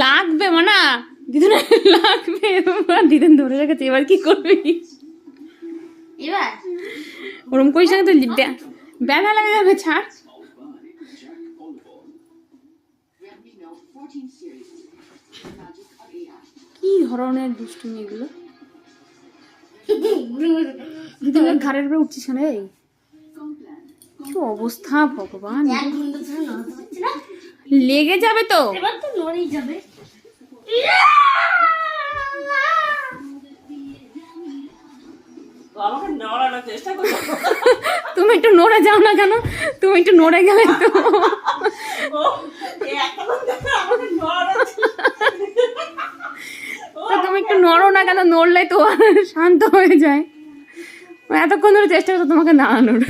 লাগবে মানা দিদুন, লাগবে। দিদুন ধরে রেখেছে, এবার কি করবি? এবার ওরম করিস না তো, ব্যথা লাগে যাবে, ছাড়। কি ধরনের দুষ্টুমি এগুলো? দিদুনের ঘাড়ের উপরে উঠছিস না রে? কি অবস্থা ভগবান, লেগে যাবে তো। এবার তো নড়েই যাবে। তুমি একটু নড়ে যাও না কেন? তুমি একটু নড়ে গেলে তো। তুমি একটু নড়ো না কেন? নড়লে তো শান্ত হয়ে যায়। এতক্ষণ ধরে চেষ্টা করছো তোমাকে নাড়ানোর।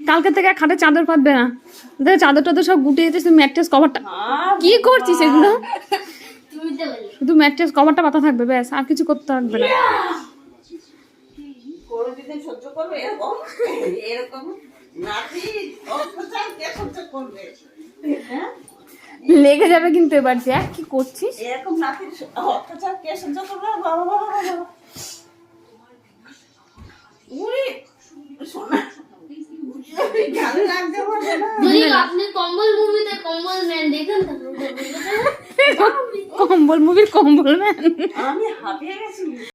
কালকে থেকে খাটে চাদর পাতবে না, চাদর টাদর সব গুটিয়ে যেতে, ম্যাট্রেস কভারটা কি করছিস এগুলো? শুধু ম্যাট্রেস কভারটা পাতা থাকবে, ব্যাস, আর কিছু করতে থাকবে না। লেগে যাবে কিন্তু এবার। দেখ কি করছিস, এরকম নাতির অত্যাচার কে সহ্য করবে? বাবা বাবা বাবা, উড়ি সোনা, আপনি কম্বল মুভিতে কম্বল ম্যান দেখেন, কম্বল মুভির কম্বল ম্যান। আমি হাঁপিয়ে গেছি।